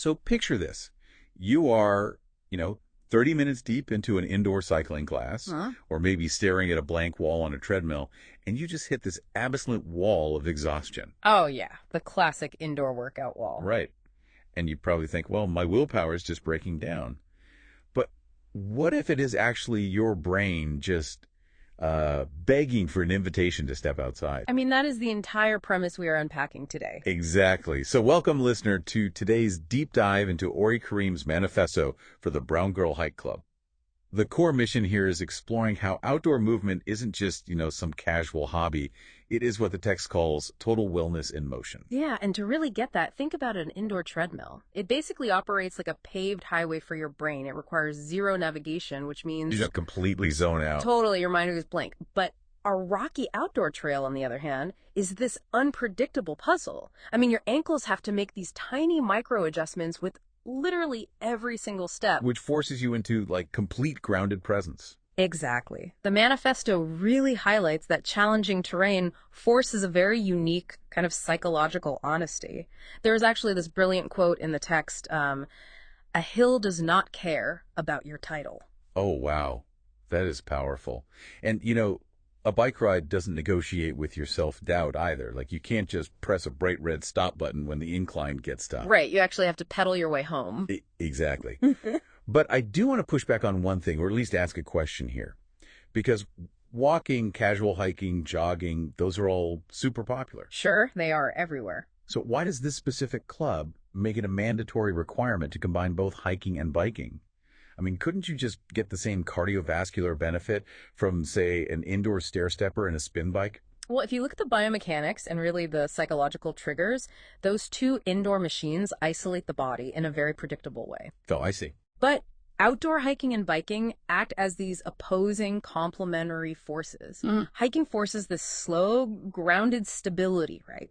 So picture this. You are, 30 minutes deep into an indoor cycling class, Huh? or maybe staring at a blank wall on a treadmill, and you just hit this absolute wall of exhaustion. Oh, yeah, the classic indoor workout wall. Right. And you probably think, well, my willpower is just breaking down. But what if it is actually your brain just begging for an invitation to step outside? I mean, that is the entire premise we are unpacking today. Exactly. So welcome, listener, to today's deep dive into Ori Karim's manifesto for the Brown Girl Hike Club. The core mission here is exploring how outdoor movement isn't just, some casual hobby. It is what the text calls total wellness in motion. Yeah, and to really get that, think about an indoor treadmill. It basically operates like a paved highway for your brain. It requires zero navigation, which means You just completely zone out. totally your mind goes blank. But a rocky outdoor trail, on the other hand, is this unpredictable puzzle. I mean, your ankles have to make these tiny micro adjustments with literally every single step. Which forces you into, complete grounded presence. Exactly. The manifesto really highlights that challenging terrain forces a very unique kind of psychological honesty. There's actually this brilliant quote in the text, a hill does not care about your title. Oh, wow. That is powerful. And, a bike ride doesn't negotiate with your self-doubt either. You can't just press a bright red stop button when the incline gets tough. Right, you actually have to pedal your way home. Exactly. But I do want to push back on one thing, or at least ask a question here. Because walking, casual hiking, jogging, those are all super popular. Sure, they are everywhere. So why does this specific club make it a mandatory requirement to combine both hiking and biking? I mean, couldn't you just get the same cardiovascular benefit from, say, an indoor stair stepper and a spin bike? Well, if you look at the biomechanics and really the psychological triggers, those two indoor machines isolate the body in a very predictable way. Oh, I see. But outdoor hiking and biking act as these opposing complementary forces. Hiking forces this slow, grounded stability, right?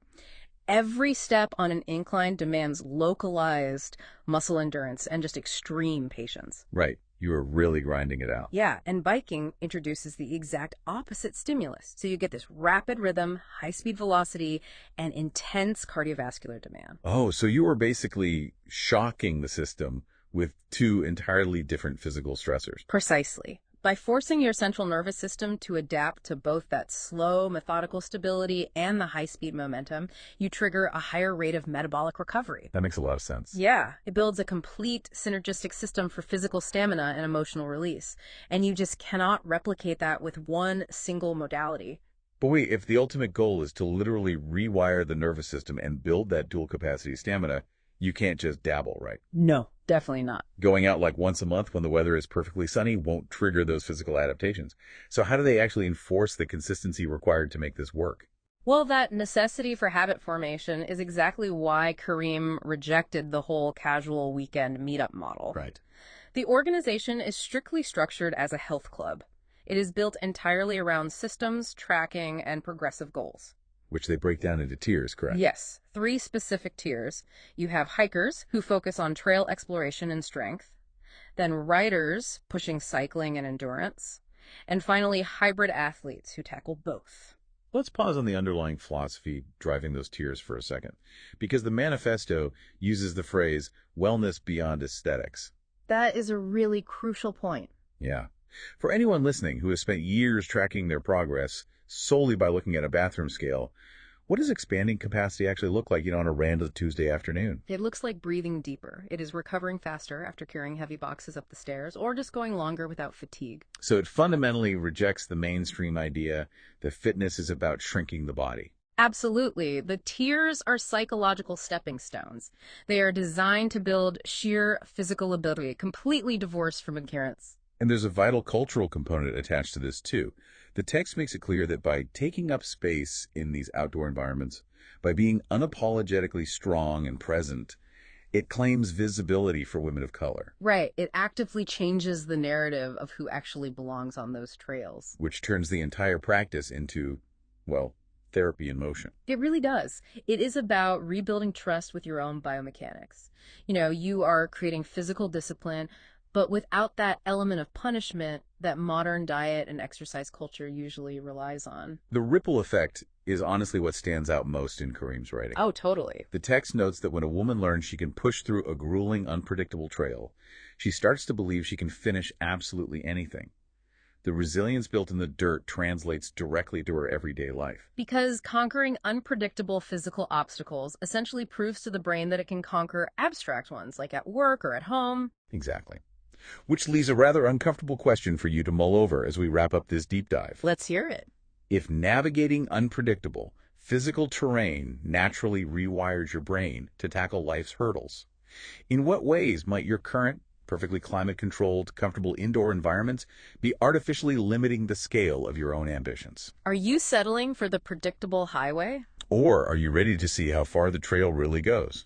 Every step on an incline demands localized muscle endurance and just extreme patience. Right. You are really grinding it out. Yeah, and biking introduces the exact opposite stimulus. So you get this rapid rhythm, high-speed velocity, and intense cardiovascular demand. Oh, so you are basically shocking the system with two entirely different physical stressors. Precisely. By forcing your central nervous system to adapt to both that slow, methodical stability and the high-speed momentum, you trigger a higher rate of metabolic recovery. That makes a lot of sense. Yeah, it builds a complete synergistic system for physical stamina and emotional release. And you just cannot replicate that with one single modality. But wait, if the ultimate goal is to literally rewire the nervous system and build that dual capacity stamina, you can't just dabble, right? No, definitely not. Going out once a month when the weather is perfectly sunny won't trigger those physical adaptations. So how do they actually enforce the consistency required to make this work? Well, that necessity for habit formation is exactly why Karim rejected the whole casual weekend meetup model. Right. The organization is strictly structured as a health club. It is built entirely around systems, tracking, and progressive goals. Which they break down into tiers, correct? Yes, 3 specific tiers. You have hikers, who focus on trail exploration and strength, then riders, pushing cycling and endurance, and finally hybrid athletes, who tackle both. Let's pause on the underlying philosophy driving those tiers for a second, because the manifesto uses the phrase wellness beyond aesthetics. That is a really crucial point. Yeah. For anyone listening who has spent years tracking their progress solely by looking at a bathroom scale, what does expanding capacity actually look like, on a random Tuesday afternoon? It looks like breathing deeper. It is recovering faster after carrying heavy boxes up the stairs, or just going longer without fatigue. So it fundamentally rejects the mainstream idea that fitness is about shrinking the body. Absolutely. The tiers are psychological stepping stones. They are designed to build sheer physical ability, completely divorced from endurance. And there's a vital cultural component attached to this, too. The text makes it clear that by taking up space in these outdoor environments, by being unapologetically strong and present, it claims visibility for women of color. Right. It actively changes the narrative of who actually belongs on those trails. Which turns the entire practice into, therapy in motion. It really does. It is about rebuilding trust with your own biomechanics. You are creating physical discipline, but without that element of punishment that modern diet and exercise culture usually relies on. The ripple effect is honestly what stands out most in Kareem's writing. Oh, totally. The text notes that when a woman learns she can push through a grueling, unpredictable trail, she starts to believe she can finish absolutely anything. The resilience built in the dirt translates directly to her everyday life. Because conquering unpredictable physical obstacles essentially proves to the brain that it can conquer abstract ones, like at work or at home. Exactly. Which leaves a rather uncomfortable question for you to mull over as we wrap up this deep dive. Let's hear it. If navigating unpredictable, physical terrain naturally rewires your brain to tackle life's hurdles, in what ways might your current, perfectly climate-controlled, comfortable indoor environments be artificially limiting the scale of your own ambitions? Are you settling for the predictable highway? Or are you ready to see how far the trail really goes?